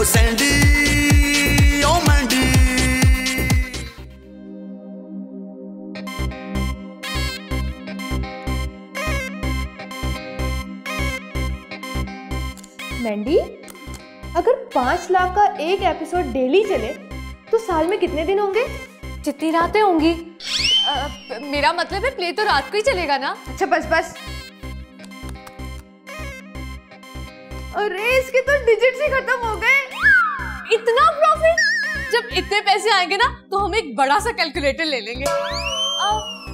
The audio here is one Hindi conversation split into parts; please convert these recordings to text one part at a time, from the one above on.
सैंडी ओ मैंडी। मैंडी, अगर 5 लाख का एक एपिसोड डेली चले तो साल में कितने दिन होंगे? जितनी रातें होंगी। मेरा मतलब है प्ले तो रात को ही चलेगा ना। अच्छा बस बस। अरे इसके तो डिजिट्स ही खत्म हो गए। इतना प्रॉफिट? जब इतने पैसे आएंगे ना तो हम एक बड़ा सा कैलकुलेटर ले लेंगे।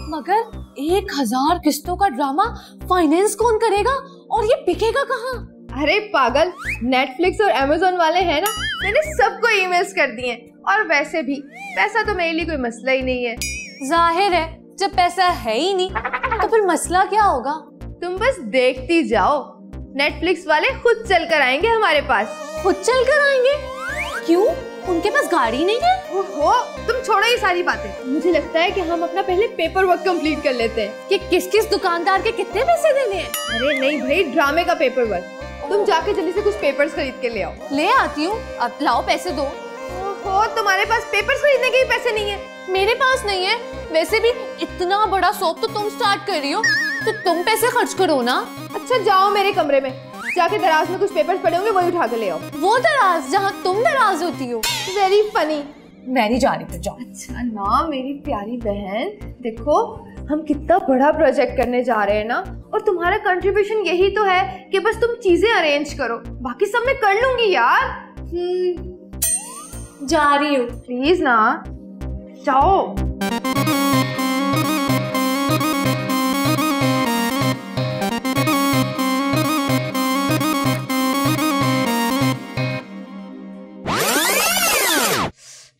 मगर 1000 किस्तों का ड्रामा फाइनेंस कौन करेगा और ये बिकेगा कहाँ? अरे पागल, नेटफ्लिक्स और अमेज़न वाले हैं ना, मैंने सबको ईमेल्स कर दिए। और वैसे भी पैसा तो मेरे लिए कोई मसला ही नहीं है। जाहिर है, जब पैसा है ही नहीं तो फिर मसला क्या होगा? तुम बस देखती जाओ, नेटफ्लिक्स वाले खुद चल कर आएंगे हमारे पास। खुद चल कर आएंगे? क्यों? उनके पास गाड़ी नहीं है? ओहो, तुम छोड़ो ये सारी बातें। मुझे लगता है कि हम अपना पहले पेपर वर्क कंप्लीट कर लेते हैं कि किस किस दुकानदार के कितने पैसे देने हैं। अरे नहीं भाई, ड्रामे का पेपर वर्क। तुम जाके जल्दी से कुछ पेपर्स खरीद के ले आओ। ले आती हूँ, अब लाओ पैसे दो। ओहो, तुम्हारे पास पेपर्स खरीदने के ही पैसे नहीं है? मेरे पास नहीं है। वैसे भी इतना बड़ा शॉप तो तुम स्टार्ट कर रही हो तो तुम पैसे खर्च करो ना। अच्छा जाओ मेरे कमरे में, जाके दराज में कुछ पेपर्स पड़े होंगे वही उठा के ले आओ। वो दराज जहाँ तुम दराज होती हो। Very funny. मैं नहीं जा रही, फिर जाओ। अच्छा ना मेरी प्यारी बहन, देखो हम कितना बड़ा प्रोजेक्ट करने जा रहे हैं ना, और तुम्हारा कंट्रीब्यूशन यही तो है कि बस तुम चीजें अरेंज करो, बाकी सब मैं कर लूंगी यार। जा रही हूँ। प्लीज ना जाओ।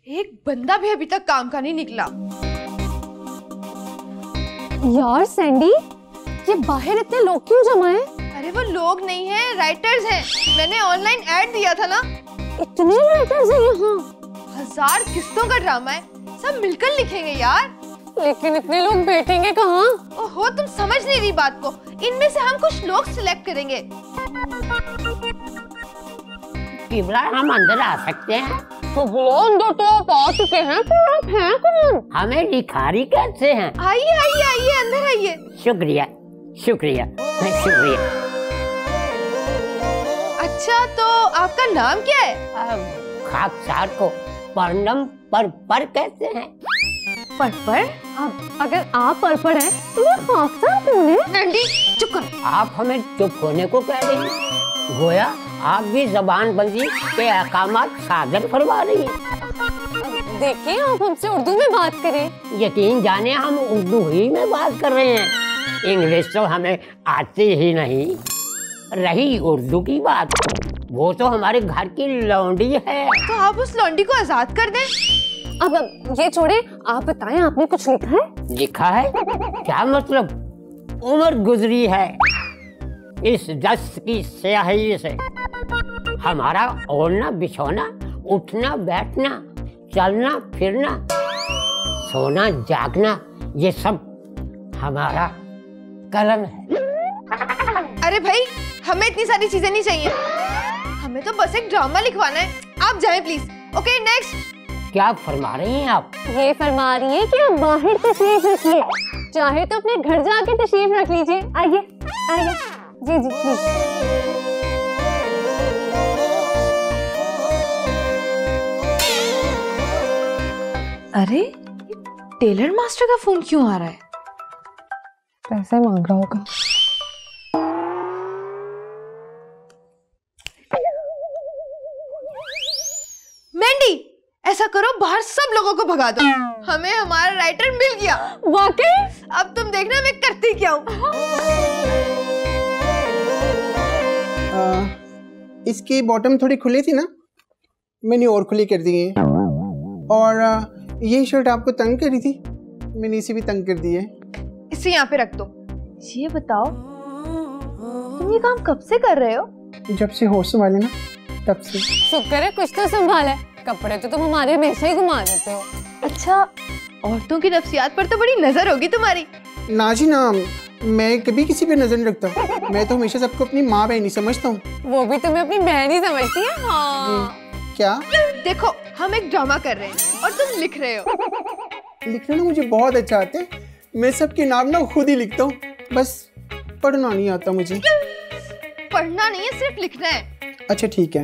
एक बंदा भी अभी तक काम का नहीं निकला। यार सैंडी, ये बाहर इतने लोग क्यों जमा हैं? अरे वो लोग नहीं हैं, राइटर्स हैं। मैंने ऑनलाइन ऐड दिया था ना। इतने राइटर्स हैं यहाँ? 1000 किस्तों का ड्रामा है, सब मिलकर लिखेंगे यार। लेकिन इतने लोग बैठेंगे कहाँ? ओहो, तुम समझ नहीं रही बात को। इनमें से हम कुछ लोग सिलेक्ट करेंगे। किबला, हम अंदर आ सकते हैं? तो अंदर तो आप आ चुके हैं, फिर आप हैं कौन? हमें भिखारी कैसे हैं? आइए आइए आइए, अंदर आइए। शुक्रिया शुक्रिया शुक्रिया। अच्छा तो आपका नाम क्या है? खाकसार को परनम पर कहते हैं। पर? अगर आप पर हैं तो ये खाकसार कौन है? नंदी चुप कर। आप हमें चुप होने को कह रही हैं? गोया आप भी जबान बंदी के अहकामात सादर फरमा रही हैं। देखिए, आप हमसे उर्दू में बात करें। यकीन जाने हम उर्दू ही में बात कर रहे हैं, इंग्लिश तो हमें आती ही नहीं। रही उर्दू की बात, वो तो हमारे घर की लौंडी है। तो आप उस लौंडी को आजाद कर दें। अब ये छोड़े, आप बताएं, आपने कुछ लिखा है? लिखा है? क्या मतलब? उम्र गुजरी है इस दस्त की स्याही से। हमारा ओढ़ना बिछोना, उठना बैठना, चलना फिरना, सोना जागना, ये सब हमारा कलम है। अरे भाई, हमें इतनी सारी चीजें नहीं चाहिए, हमें तो बस एक ड्रामा लिखवाना है। आप जाएं प्लीज। Okay next. क्या फरमा रही हैं आप? ये फरमा रही है कि आप बाहर तशरीफ रखिए, चाहे तो अपने घर जाके तशरीफ रख लीजिए। आइए आइए। जी जी प्लीज। अरे टेलर मास्टर का फोन क्यों आ रहा है? पैसे मांग रहा होगा। मैंडी, ऐसा करो बाहर सब लोगों को भगा दो, हमें हमारा राइटर मिल गया। वाकई? अब तुम देखना मैं करती क्या हूँ। इसकी बॉटम थोड़ी खुली थी ना, मैंने और खुली कर दी है। और ये शर्ट आपको तंग करी थी, मैंने इसे भी तंग कर दी है। इसे यहाँ पे रख दो। ये बताओ, तुम ये काम कब से कर रहे हो? जब से होश संभाले ना, तब से। शुक्र है कुछ तो संभाला है, कपड़े तो तुम हमारे हमेशा ही घुमा देते हो। अच्छा, औरतों की नफ्सियात पर तो बड़ी नजर होगी तुम्हारी। ना जी ना, मैं कभी किसी पे नजर नहीं रखता, मैं तो हमेशा सबको अपनी माँ बहन ही समझता हूँ। वो भी तुम्हें अपनी बहन ही समझती है? हाँ। क्या? देखो हम एक ड्रामा कर रहे हैं और तुम लिख रहे हो। लिखना ना मुझे बहुत अच्छा आता है। मैं सबके नाम ना खुद ही लिखता हूँ, बस पढ़ना नहीं आता मुझे। पढ़ना नहीं है, सिर्फ लिखना है। अच्छा ठीक है,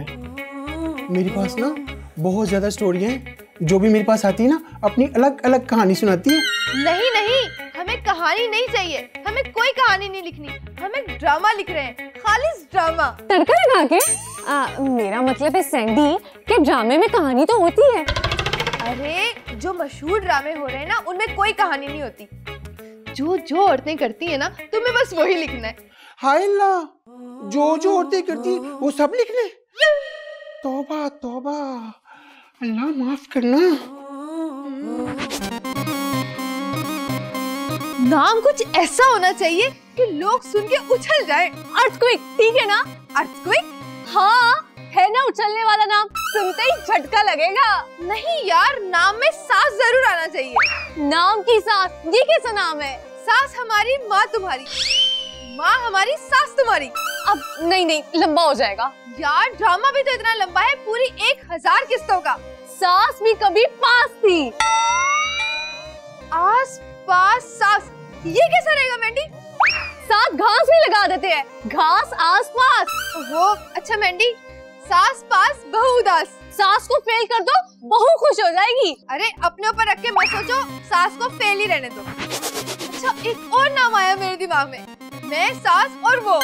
मेरे पास ना बहुत ज्यादा स्टोरियाँ हैं। जो भी मेरे पास आती है ना अपनी अलग अलग कहानी सुनाती है। नहीं नहीं, हमें कहानी नहीं चाहिए, हमें कोई कहानी नहीं लिखनी, हम एक ड्रामा लिख रहे हैं, खालिस ड्रामा। तड़का लगा के मेरा मतलब है सैंडी कि ड्रामे में कहानी तो होती है। अरे जो मशहूर ड्रामे हो रहे हैं ना उनमें कोई कहानी नहीं होती। जो जो औरतें करती है ना तुम्हें बस वही लिखना है। हाय अल्लाह, जो जो औरतें करती वो सब लिखने? तौबा तौबा, अल्लाह माफ करना। नाम कुछ ऐसा होना चाहिए कि लोग सुन के उछल जाएं। अर्थक्वेक, ठीक है ना? अर्थक्वेक? हाँ, है ना उछलने वाला नाम, सुनते ही झटका लगेगा। नहीं यार, नाम में सास जरूर आना चाहिए। नाम की सास, ये कैसा नाम है? सास हमारी, माँ तुम्हारी। माँ हमारी, सास तुम्हारी। अब नहीं नहीं, लंबा हो जाएगा यार। ड्रामा भी तो इतना लंबा है, पूरी 1000 किस्तों का। सास भी कभी पास थी। आस पास सास, ये कैसा रहेगा मैंडी? साथ घास भी लगा देते हैं, घास आस पास। वो अच्छा मैंडी, सास पास बहू उदास। सास को फेल कर दो, बहू खुश हो जाएगी। अरे अपने ऊपर रख के मत सोचो, सास को फेल ही रहने दो। अच्छा एक और नाम आया मेरे दिमाग में, मैं सास और वो।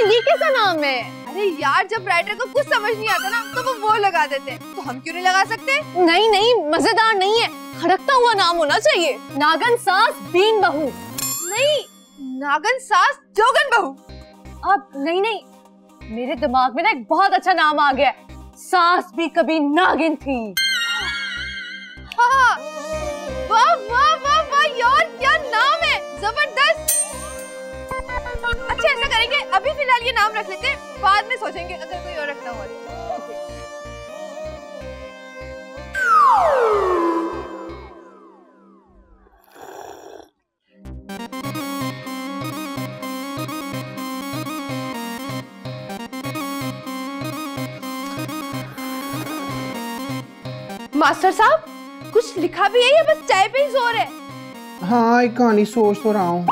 ये कैसा नाम है? अरे यार, जब राइटर को कुछ समझ नहीं आता ना तो वो लगा देते हैं, तो हम क्यों नहीं लगा सकते? नहीं नहीं, मजेदार नहीं है, खड़कता हुआ नाम होना चाहिए। नागन सास बीन बहू। नहीं, नागन सास जोगन बहू। अब नहीं नहीं, मेरे दिमाग में ना एक बहुत अच्छा नाम आ गया, सास भी कभी नागिन थी। हाँ, वाह वाह वाह वाह यार, क्या नाम है, जबरदस्त। अच्छा ऐसा करेंगे, अभी फिलहाल ये नाम रख लेते हैं, बाद में सोचेंगे अगर कोई और रखना हो। मास्टर साहब, कुछ लिखा भी है या बस चाय पे ही जोर है? हाँ, एक कहानी सोच तो रहा हूँ।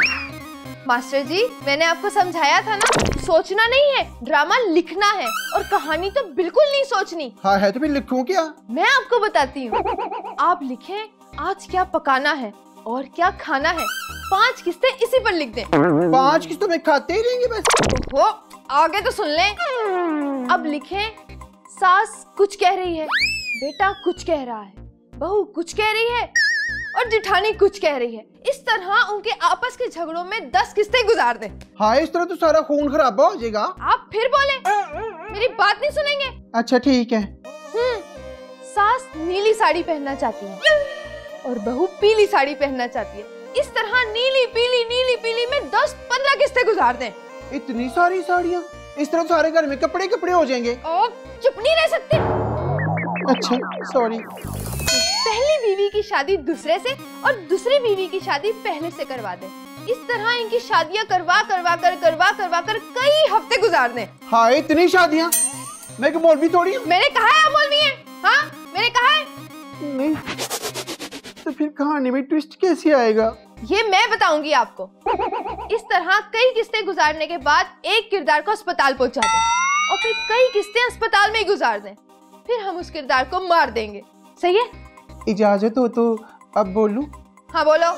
मास्टर जी, मैंने आपको समझाया था ना, सोचना नहीं है, ड्रामा लिखना है, और कहानी तो बिल्कुल नहीं सोचनी। हाँ है तो फिर लिखूं क्या? मैं आपको बताती हूँ। आप लिखें आज क्या पकाना है और क्या खाना है, 5 किस्तें इसी पर लिख दें। 5 किस्तों में खाते ही रहेंगे बस। वो आगे तो सुन लें। अब लिखें सास कुछ कह रही है, बेटा कुछ कह रहा है, बहू कुछ कह रही है और जिठानी कुछ कह रही है। इस तरह उनके आपस के झगड़ों में 10 किस्तें गुजार दें। हाँ, इस तरह तो सारा खून खराबा हो जाएगा। आप फिर बोले, मेरी बात नहीं सुनेंगे? अच्छा ठीक है। सास नीली साड़ी पहनना चाहती है और बहू पीली साड़ी पहनना चाहती है। इस तरह नीली पीली में 10-15 किस्तें गुजार दें। इतनी सारी साड़ियाँ, इस तरह सारे घर में कपड़े कपड़े हो जाएंगे। और चुप नहीं रह सकते। अच्छा सॉरी। पहली बीवी की शादी दूसरे से और दूसरी बीवी की शादी पहले से करवा दें। इस तरह इनकी शादियां करवा कर कई हफ्ते गुजार दें। हाँ, इतनी शादियाँ, मैं मौलवी थोड़ी हूँ। मैंने कहा है आप मौलवी हैं। हाँ मैंने कहा है। नहीं तो फिर कहानी में ट्विस्ट कैसे आएगा? ये मैं बताऊंगी आपको। इस तरह कई किस्तें गुजारने के बाद एक किरदार को अस्पताल पहुंचा दें और फिर कई किस्तें अस्पताल में ही गुजार दें। फिर हम उस किरदार को मार देंगे। सही है? इजाजत हो तो अब बोलूं? हाँ बोलो।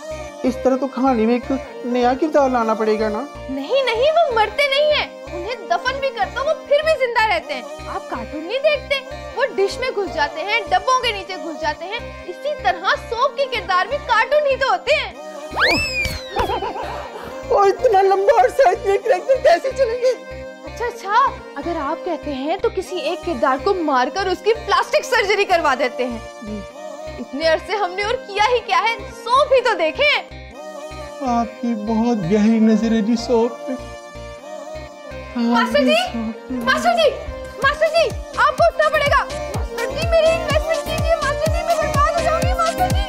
इस तरह तो कहानी में एक नया किरदार लाना पड़ेगा ना? नहीं, वो मरते नहीं है, उन्हें दफन भी कर दो वो फिर भी जिंदा रहते हैं। आप कार्टून नहीं देखते? वो डिश में घुस जाते हैं, डब्बों के नीचे घुस जाते हैं। इसी तरह सोप के किरदार भी कार्टून ही तो होते हैं। और इतना लंबा अरसा इतने कैरेक्टर कैसे चलेंगे? अच्छा, अगर आप कहते हैं तो किसी एक किरदार को मारकर उसकी प्लास्टिक सर्जरी करवा देते हैं। इतने अरसे हमने और किया ही क्या है, सोप ही तो देखें। आपकी बहुत गहरी नजर है जी सोप पे। मास्टर जी, आपको उठना पड़ेगा। मास्टर जी मेरी इन्वेस्टमेंट कीजिए। मास्टर जी मैं बर्बाद हो जाऊंगी। मास्टर जी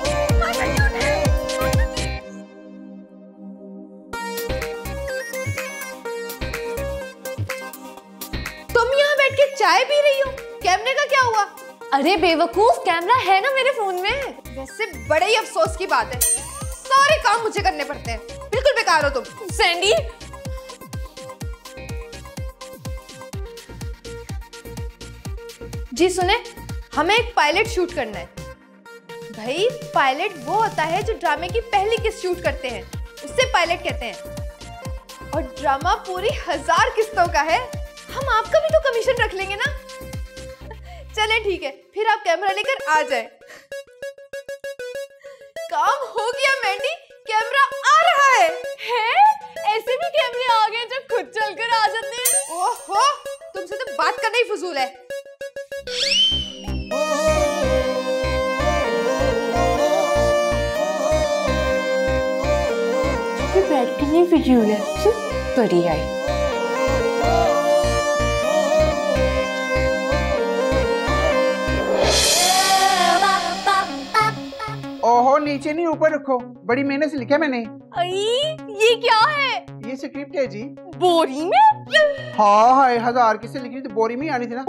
तुम यहाँ बैठ के चाय पी रही हो, कैमरे का क्या हुआ? अरे बेवकूफ, कैमरा है ना मेरे फोन में। वैसे बड़े ही अफसोस की बात है, सारे काम मुझे करने पड़ते हैं। बिल्कुल बेकार हो तुम। सैंडी, जी सुने, हमें एक पायलट शूट करना है। भाई पायलट वो होता है जो ड्रामे की पहली किस्त शूट करते हैं, उससे पायलट कहते हैं। और ड्रामा पूरी 1000 किस्तों का है, हम आपका भी तो कमीशन रख लेंगे ना। चले ठीक है, फिर आप कैमरा लेकर आ जाए। काम हो गया मैंडी, कैमरा आ रहा है। ऐसे भी कैमरे आ गए जो खुद चलकर आ जाते हैं। ओहो, तुमसे तो बात करना ही फजूल है। बैठ के नहीं फिजूल है, बड़ी आई। ओहो, नीचे नहीं ऊपर रखो, बड़ी मेहनत से लिखा है मैंने। ये क्या है? ये स्क्रिप्ट है जी। बोरी में? हाँ हाय, 1000 किससे लिखी तो बोरी में ही आनी थी ना।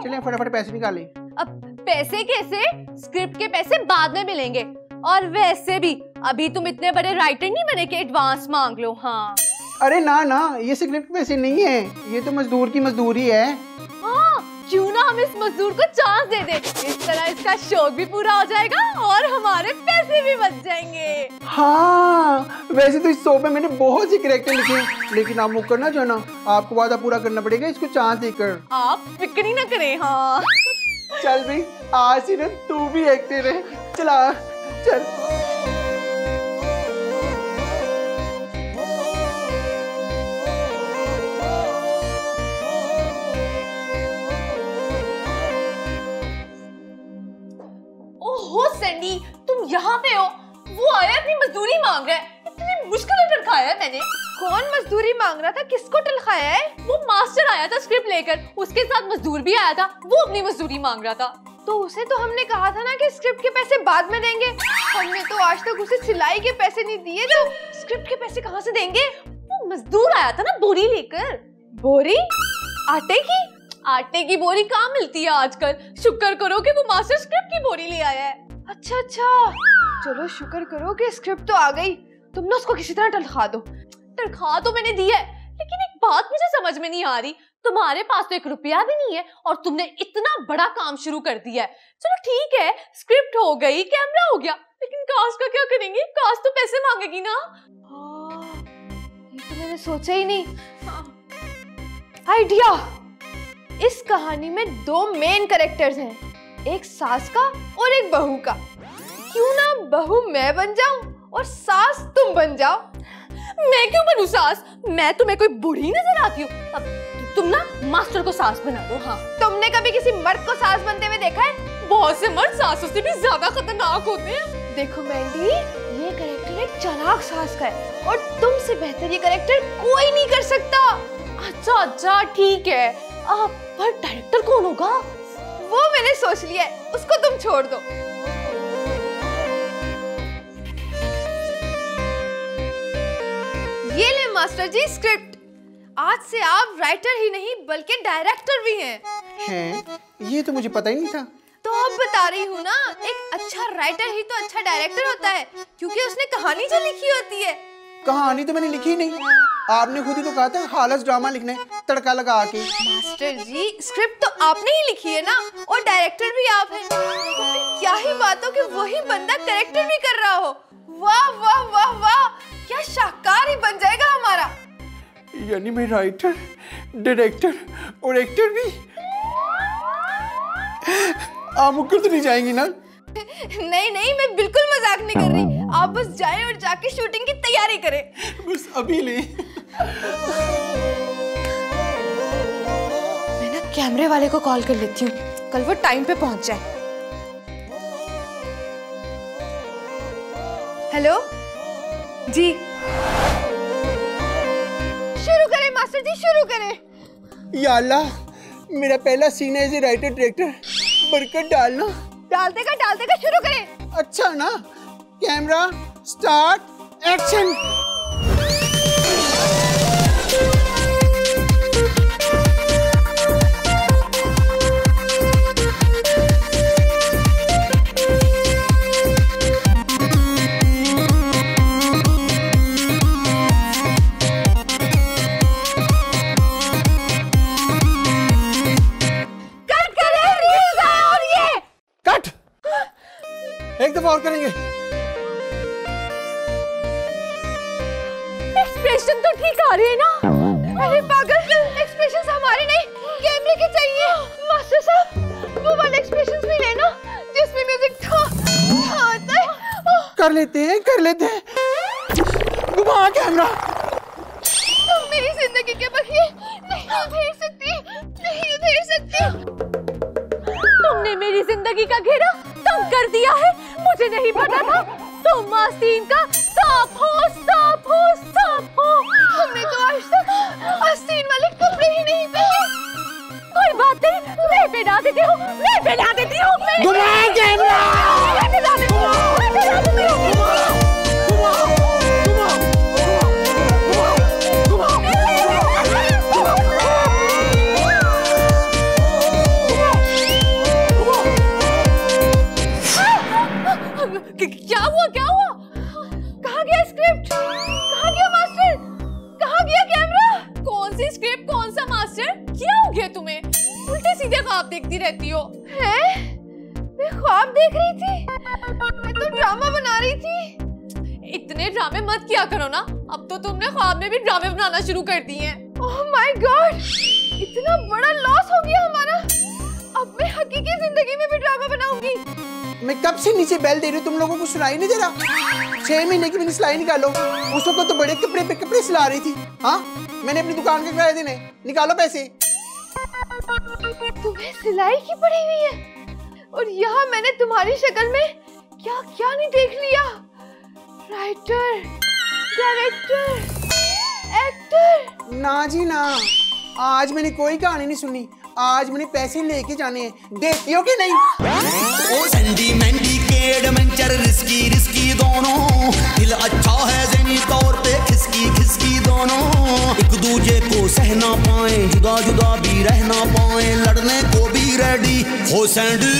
चलिए फटाफट पैसे निकालें। अब पैसे कैसे? स्क्रिप्ट के पैसे बाद में मिलेंगे। और वैसे भी अभी तुम इतने बड़े राइटर नहीं बने कि एडवांस मांग लो। हाँ अरे ना ना, ये स्क्रिप्ट पैसे नहीं है, ये तो मजदूर की मजदूरी है। हाँ, क्यों ना हम इस मजदूर को चांस दे दें, इस तरह इसका शौक भी पूरा हो जाएगा और हमारे पैसे भी बच जाएंगे। हाँ, वैसे तो इस शो पे मैंने बहुत सी कैरेक्टर लिखे, लेकिन आप मुकर ना जाना, आपको वादा पूरा करना पड़ेगा इसको चांस देकर। आप फिक्र ही ना करें। हाँ चल भाई, आज ही ना तू भी एक्टर है, चला चल। ओहो सैंडी, तुम यहाँ पे हो? वो आया अपनी मजदूरी मांग रहा है। इतनी मुश्किल टलखाया है मैंने। कौन मजदूरी मांग रहा था? किसको टलखाया है? वो मास्टर आया था स्क्रिप्ट लेकर, उसके साथ मजदूर भी आया था, वो अपनी मजदूरी मांग रहा था। तो उसे तो हमने कहा था ना कि स्क्रिप्ट के पैसे बाद में देंगे। हमने तो आज तक उसे सिलाई के पैसे नहीं दिए, तो स्क्रिप्ट के पैसे कहाँ से देंगे? वो मजदूर आया था ना बोरी लेकर। बोरी? आटे की? आटे की बोरी कहाँ मिलती है आजकल? शुक्र करो कि वो मास्टर स्क्रिप्ट की बोरी ले आया है। अच्छा अच्छा, चलो शुक्र करो कि स्क्रिप्ट तो आ गई। तुम ना उसको किसी तरह तनख्वाह दो। तनख्वाह तो मैंने दी है, लेकिन एक बात मुझे समझ में नहीं आ रही। तुम्हारे पास तो 1 रुपया भी नहीं है और तुमने इतना बड़ा काम शुरू कर दिया है। चलो ठीक है, स्क्रिप्ट हो गई, कैमरा हो गया, लेकिन कास्ट का क्या करेंगे? कास्ट तो पैसे मांगेगी ना। ये तो मैंने सोचा ही नहीं। आइडिया! इस कहानी में 2 मेन कैरेक्टर्स हैं, एक सास का और एक बहू का। क्यों ना बहू मैं बन जाऊं और सास तुम बन जाओ। मैं क्यों बनूं सास? मैं तुम्हें कोई बूढ़ी नजर आती हूँ? अब तुम ना मास्टर को सास बना दो। हाँ, तुमने कभी किसी मर्द को सास बनते हुए देखा है? बहुत से मर्द सासों से भी ज्यादा खतरनाक होते हैं। देखो मैंडी, ये कैरेक्टर एक चालाक सास का है और तुमसे बेहतर ये कैरेक्टर कोई नहीं कर सकता। अच्छा अच्छा ठीक है, पर डायरेक्टर कौन होगा? वो मैंने सोच लिया है, उसको तुम छोड़ दो। ये ले मास्टर जी स्क्रिप्ट। आज से आप राइटर ही नहीं बल्कि डायरेक्टर भी हैं। ये तो मुझे पता ही नहीं था। तो अब बता रही हूँ ना, एक अच्छा राइटर ही तो अच्छा डायरेक्टर होता है, क्योंकि उसने कहानी जो लिखी होती है। कहानी तो मैंने लिखी ही नहीं, आपने खुद ही तो कहा था हालस ड्रामा लिखना है तड़का लगा के। मास्टर जी, स्क्रिप्ट तो आपने ही लिखी है ना, और डायरेक्टर भी आप हैं, तो फिर क्या ही बात हो कि वही बंदा कैरेक्टर भी कर रहा हो। वाह वाह वाह वाह, क्या शाहकार ही बन जाएगा हमारा। यानी मैं राइटर, डायरेक्टर और एक्टर भी। आप मुकर तो नहीं जाएंगी ना? नहीं नहीं, मैं बिल्कुल मजाक नहीं कर रही। आप बस जाएं और जाके शूटिंग की तैयारी करें। बस अभी ले। मैं ना कैमरे वाले को कॉल कर लेती हूँ, कल वो टाइम पे पहुंच जाए। हेलो जी, शुरू करें मास्टर जी, शुरू करें। या अल्लाह, मेरा पहला सीन है एज ए राइटर डायरेक्टर, बरकत डालना। डाल देगा, शुरू करें। अच्छा ना, कैमरा स्टार्ट, एक्शन। दफा और करेंगे। एक्सप्रेशन तो ठीक आ रही है ना? अरे पागल, एक्सप्रेशंस हमारे नहीं, कैमरे के चाहिए। मास्टर साहब, वो वाले एक्सप्रेशंस भी लेना जिसमें म्यूजिक था आता है। कर लेते हैं। घुमा कैमरा। तुम मेरी जिंदगी के बखिए नहीं उधेड़ सकती। तुमने मेरी जिंदगी का घेरा तंग कर दिया है। मुझे नहीं पता था तुम आस्तीन का सांप हो। हमने तो आज तक आस्तीन वाले कपड़े ही नहीं पहने। कोई बात नहीं, मैं पहना देती हूँ। घुमा कैमरा। क्या हुआ? कहाँ गया स्क्रिप्ट? कहाँ गया मास्टर? कहाँ गया कैमरा? कौन सी स्क्रिप्ट, कौन सा मास्टर? क्या हो गया तुम्हें? उल्टे सीधे ख्वाब देखती रहती हो। हैं? मैं ख्वाब देख रही थी? मैं तो ड्रामा बना रही थी। इतने ड्रामे मत किया करो ना। अब तो तुमने ख्वाब में भी ड्रामे बनाना शुरू कर दिए हैं। ओह माय गॉड, इतना बड़ा लॉस हो गया हमारा। अब मैं हकीकी जिंदगी में भी ड्रामा बनाऊंगी। मैं कब से नीचे बेल दे रही हूँ, तुम लोगों को सुनाई नहीं दे रहा? 6 महीने की मैंने सिलाई निकालो। उस वक्त तो बड़े कपड़े पे कपड़े सिला रही थी। हाँ, मैंने अपनी दुकान के किराए देने। निकालो पैसे। तुम्हें सिलाई की पड़ी हुई है और यहाँ मैंने तुम्हारी शक्ल में क्या क्या नहीं देख लिया। Writer, director, actor. ना जी ना, आज मैंने कोई कहानी नहीं सुनी। आज मैंने पैसे लेके जाने हैं। देती हो कि नहीं? ओ सैंडी मैंडी के एडवेंचर रिस्की दोनों। दिल अच्छा है ज़हनी तौर पे खिसकी दोनों। एक दूजे को सहना पाए, जुदा भी रहना पाए, लड़ने को भी रेडी हो सैंडी।